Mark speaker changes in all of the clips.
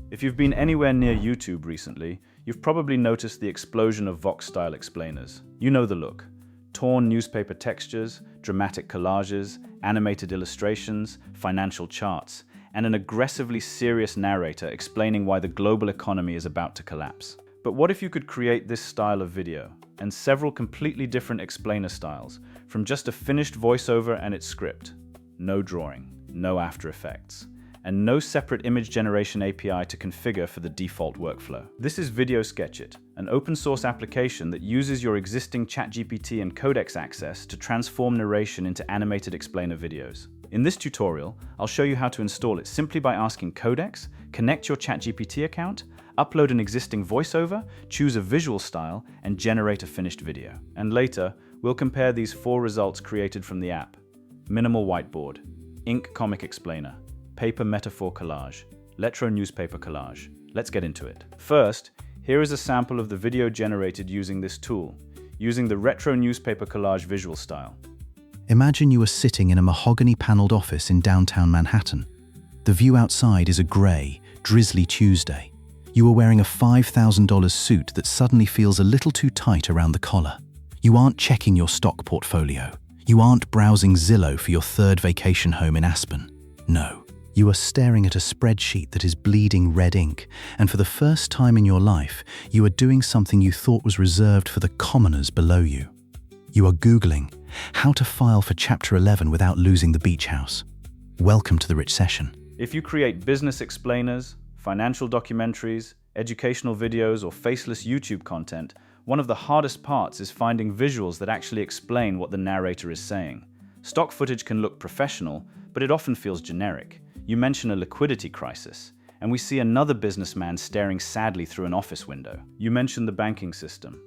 Speaker 1: If you've been anywhere near YouTube recently, you've probably noticed the explosion of Vox-Style explainers. You know the look. Torn newspaper textures, dramatic collages, animated illustrations, financial charts, and an aggressively serious narrator explaining why the global economy is about to collapse. But what if you could create this style of video, and several completely different explainer styles, from just a finished voiceover and its script? No drawing, no After Effects, and no separate image generation API to configure for the default workflow. This is VideoSketchIt, an open-source application that uses your existing ChatGPT and Codex access to transform narration into animated explainer videos. In this tutorial, I'll show you how to install it simply by asking Codex, connect your ChatGPT account, upload an existing voiceover, choose a visual style, and generate a finished video. And later, we'll compare these 4 results created from the app: minimal whiteboard, ink comic explainer, paper metaphor collage, Letro newspaper collage. Let's get into it. First, here is a sample of the video generated using this tool, using the retro newspaper collage visual style.
Speaker 2: Imagine you are sitting in a mahogany-paneled office in downtown Manhattan. The view outside is a grey, drizzly Tuesday. You are wearing a $5,000 suit that suddenly feels a little too tight around the collar. You aren't checking your stock portfolio. You aren't browsing Zillow for your 3rd vacation home in Aspen. No, you are staring at a spreadsheet that is bleeding red ink, and for the first time in your life, you are doing something you thought was reserved for the commoners below you. You are Googling how to file for Chapter 11 without losing the beach house. Welcome to the rich session.
Speaker 1: If you create business explainers, financial documentaries, educational videos, or faceless YouTube content, one of the hardest parts is finding visuals that actually explain what the narrator is saying. Stock footage can look professional, but it often feels generic. You mention a liquidity crisis, and we see another businessman staring sadly through an office window. You mention the banking system,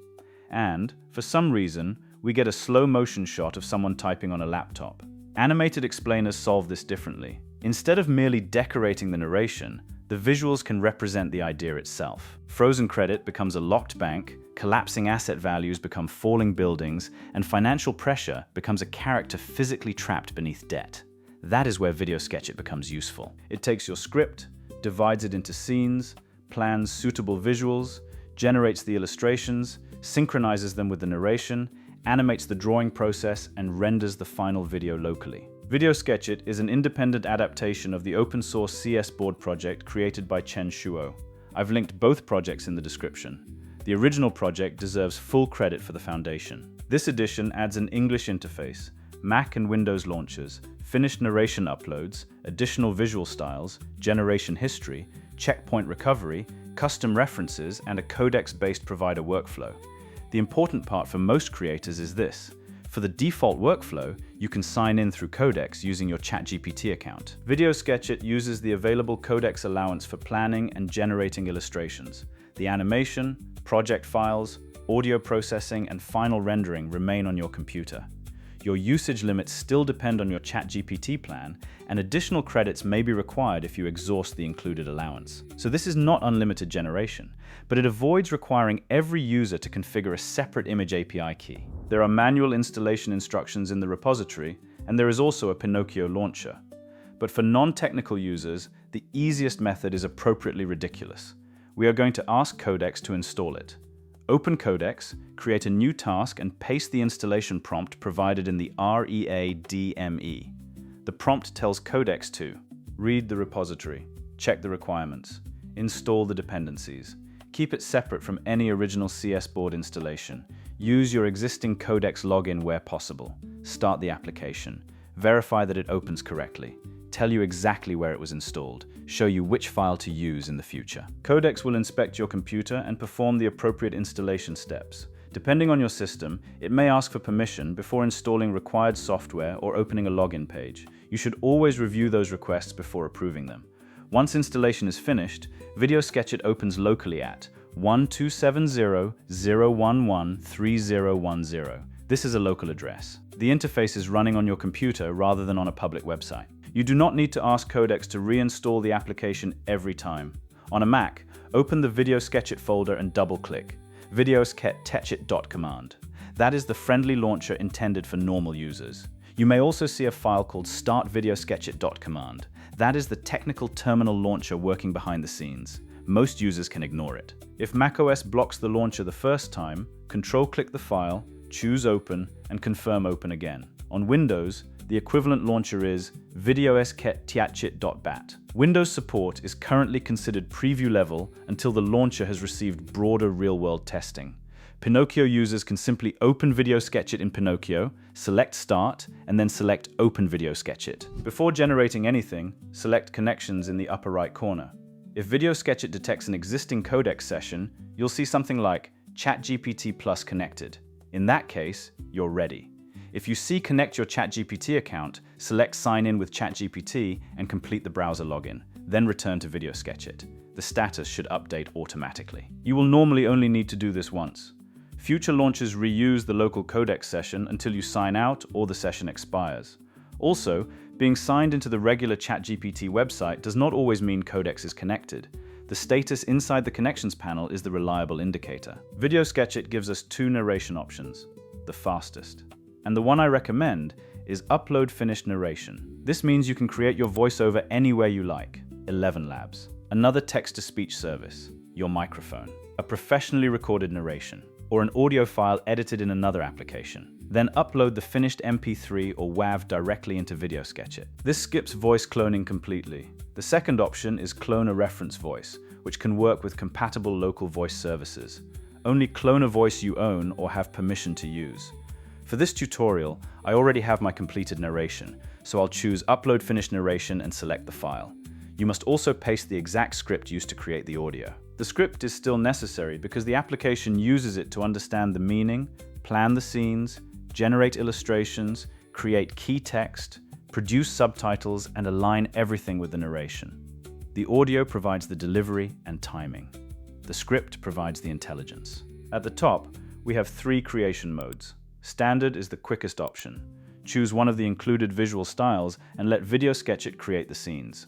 Speaker 1: and, for some reason, we get a slow motion shot of someone typing on a laptop. Animated explainers solve this differently. Instead of merely decorating the narration, the visuals can represent the idea itself. Frozen credit becomes a locked bank, collapsing asset values become falling buildings, and financial pressure becomes a character physically trapped beneath debt. That is where VideoSketchIt becomes useful. It takes your script, divides it into scenes, plans suitable visuals, generates the illustrations, synchronizes them with the narration, animates the drawing process, and renders the final video locally. VideoSketchIt is an independent adaptation of the open-source CS board project created by Chen Shuo. I've linked both projects in the description. The original project deserves full credit for the foundation. This edition adds an English interface, Mac and Windows launchers, finished narration uploads, additional visual styles, generation history, checkpoint recovery, custom references, and a Codex-based provider workflow. The important part for most creators is this. For the default workflow, you can sign in through Codex using your ChatGPT account. VideoSketchIt uses the available Codex allowance for planning and generating illustrations. The animation, project files, audio processing, and final rendering remain on your computer. Your usage limits still depend on your ChatGPT plan, and additional credits may be required if you exhaust the included allowance. So this is not unlimited generation, but it avoids requiring every user to configure a separate image API key. There are manual installation instructions in the repository, and there is also a Pinocchio launcher. But for non-technical users, the easiest method is appropriately ridiculous. We are going to ask Codex to install it. Open Codex, create a new task, and paste the installation prompt provided in the README. The prompt tells Codex to read the repository, check the requirements, install the dependencies, keep it separate from any original CS board installation, use your existing Codex login where possible, start the application, verify that it opens correctly, tell you exactly where it was installed, show you which file to use in the future. Codex will inspect your computer and perform the appropriate installation steps. Depending on your system, it may ask for permission before installing required software or opening a login page. You should always review those requests before approving them. Once installation is finished, VideoSketchIt opens locally at 1270.011.3010. This is a local address. The interface is running on your computer rather than on a public website. You do not need to ask Codex to reinstall the application every time. On a Mac, open the VideoSketchIt folder and double-click VideoSketchIt command. That is the friendly launcher intended for normal users. You may also see a file called Start VideoSketchIt command. That is the technical terminal launcher working behind the scenes. most users can ignore it. If macOS blocks the launcher the first time, Control-click the file, choose Open, and confirm Open again. On Windows, the equivalent launcher is VideoSketchIt.bat. Windows support is currently considered preview level until the launcher has received broader real-world testing. Pinocchio users can simply open VideoSketchIt in Pinocchio, select Start, and then select Open VideoSketchIt. Before generating anything, select Connections in the upper right corner. If VideoSketchIt detects an existing Codex session, you'll see something like ChatGPT Plus connected. In that case, you're ready. If you see Connect your ChatGPT account, select Sign in with ChatGPT and complete the browser login. Then return to VideoSketchIt. The status should update automatically. You will normally only need to do this once. Future launchers reuse the local Codex session until you sign out or the session expires. Also, being signed into the regular ChatGPT website does not always mean Codex is connected. The status inside the Connections panel is the reliable indicator. VideoSketchIt gives us two narration options, the fastest. And the one I recommend is Upload Finished Narration. This means you can create your voiceover anywhere you like, 11 Labs. Another text-to-speech service, your microphone. A professionally recorded narration, or an audio file edited in another application. Then upload the finished MP3 or WAV directly into VideoSketchIt. This skips voice cloning completely. The second option is Clone a Reference Voice, which can work with compatible local voice services. Only clone a voice you own or have permission to use. For this tutorial, I already have my completed narration, so I'll choose Upload Finished Narration and select the file. You must also paste the exact script used to create the audio. The script is still necessary because the application uses it to understand the meaning, plan the scenes, generate illustrations, create key text, produce subtitles, and align everything with the narration. The audio provides the delivery and timing. The script provides the intelligence. At the top, we have three creation modes. Standard is the quickest option. Choose one of the included visual styles and let VideoSketchIt create the scenes.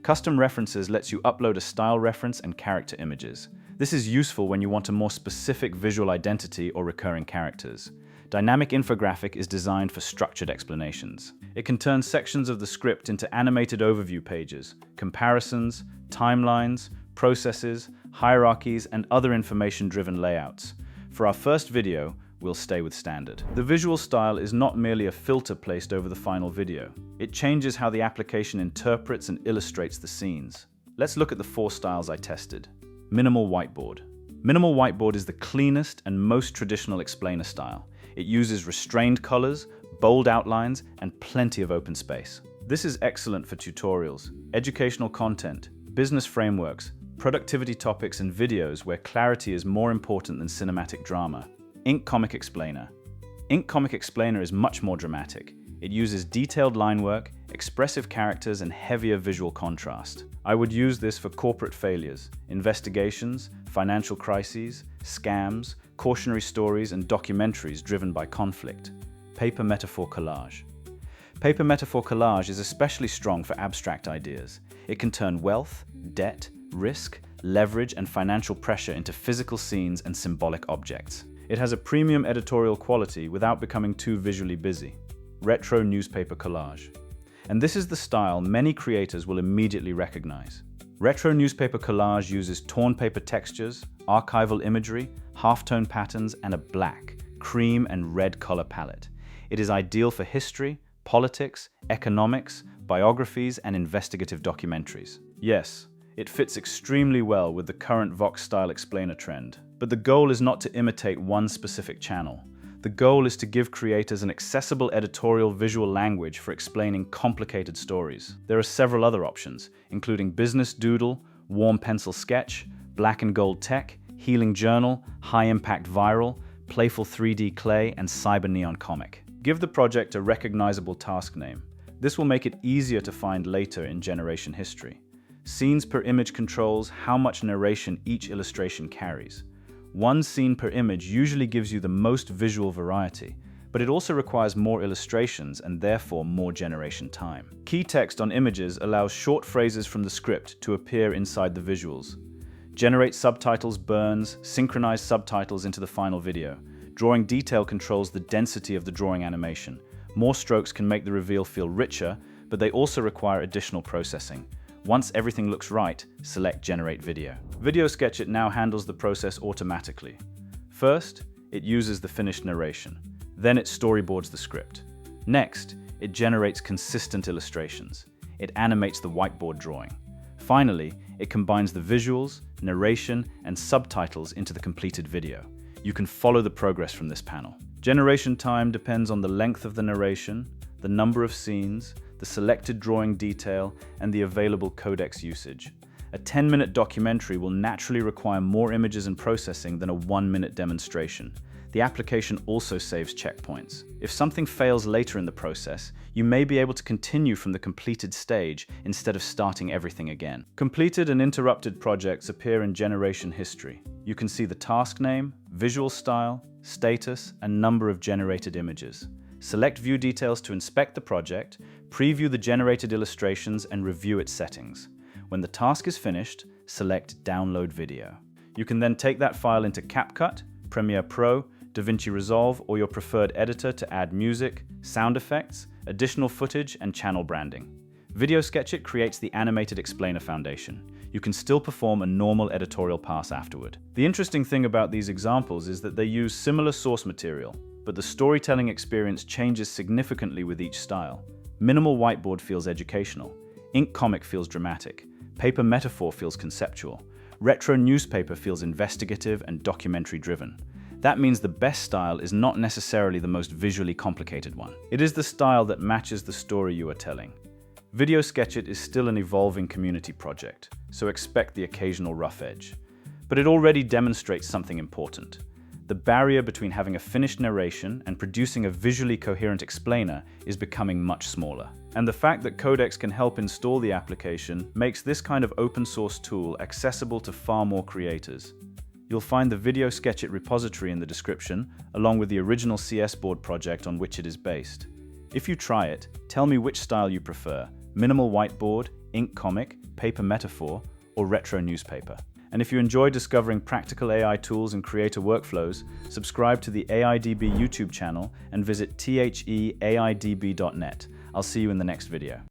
Speaker 1: Custom References lets you upload a style reference and character images. This is useful when you want a more specific visual identity or recurring characters. Dynamic Infographic is designed for structured explanations. It can turn sections of the script into animated overview pages, comparisons, timelines, processes, hierarchies, and other information-driven layouts. For our first video, we'll stay with standard. The visual style is not merely a filter placed over the final video. It changes how the application interprets and illustrates the scenes. Let's look at the four styles I tested. Minimal Whiteboard. Minimal Whiteboard is the cleanest and most traditional explainer style. It uses restrained colors, bold outlines, and plenty of open space. This is excellent for tutorials, educational content, business frameworks, productivity topics, and videos where clarity is more important than cinematic drama. Ink Comic Explainer. Ink Comic Explainer is much more dramatic. It uses detailed line work, expressive characters, and heavier visual contrast. I would use this for corporate failures, investigations, financial crises, scams, cautionary stories, and documentaries driven by conflict. Paper Metaphor Collage. Paper Metaphor Collage is especially strong for abstract ideas. It can turn wealth, debt, risk, leverage, and financial pressure into physical scenes and symbolic objects. It has a premium editorial quality without becoming too visually busy. Retro Newspaper Collage. And this is the style many creators will immediately recognize. Retro Newspaper Collage uses torn paper textures, archival imagery, halftone patterns, and a black, cream, and red color palette. It is ideal for history, politics, economics, biographies, and investigative documentaries. Yes, it fits extremely well with the current Vox-Style explainer trend. But the goal is not to imitate one specific channel. The goal is to give creators an accessible editorial visual language for explaining complicated stories. There are several other options, including Business Doodle, Warm Pencil Sketch, Black and Gold Tech, Healing Journal, High Impact Viral, Playful 3D Clay, and Cyber Neon Comic. Give the project a recognizable task name. This will make it easier to find later in generation history. Scenes per image controls how much narration each illustration carries. One scene per image usually gives you the most visual variety, but it also requires more illustrations and therefore more generation time. Key text on images allows short phrases from the script to appear inside the visuals. Generate subtitles burns, synchronize subtitles into the final video. Drawing detail controls the density of the drawing animation. More strokes can make the reveal feel richer, but they also require additional processing. Once everything looks right, select Generate Video. VideoSketchIt now handles the process automatically. First, it uses the finished narration. Then it storyboards the script. Next, it generates consistent illustrations. It animates the whiteboard drawing. Finally, it combines the visuals, narration, and subtitles into the completed video. You can follow the progress from this panel. Generation time depends on the length of the narration, the number of scenes, the selected drawing detail, and the available Codex usage. A 10-minute documentary will naturally require more images and processing than a 1-minute demonstration. The application also saves checkpoints. If something fails later in the process, you may be able to continue from the completed stage instead of starting everything again. Completed and interrupted projects appear in generation history. You can see the task name, visual style, status, and number of generated images. Select View Details to inspect the project, preview the generated illustrations, and review its settings. When the task is finished, select Download Video. You can then take that file into CapCut, Premiere Pro, DaVinci Resolve, or your preferred editor to add music, sound effects, additional footage, and channel branding. VideoSketchIt creates the animated explainer foundation. You can still perform a normal editorial pass afterward. The interesting thing about these examples is that they use similar source material, but the storytelling experience changes significantly with each style. Minimal whiteboard feels educational. Ink comic feels dramatic. Paper metaphor feels conceptual. Retro newspaper feels investigative and documentary-driven. That means the best style is not necessarily the most visually complicated one. It is the style that matches the story you are telling. VideoSketchIt is still an evolving community project, so expect the occasional rough edge. But it already demonstrates something important. The barrier between having a finished narration and producing a visually coherent explainer is becoming much smaller. And the fact that Codex can help install the application makes this kind of open source tool accessible to far more creators. You'll find the VideoSketchIt repository in the description, along with the original CS board project on which it is based. If you try it, tell me which style you prefer: minimal whiteboard, ink comic, paper metaphor, or retro newspaper. And if you enjoy discovering practical AI tools and creator workflows, subscribe to the AIDB YouTube channel and visit theaidb.net. I'll see you in the next video.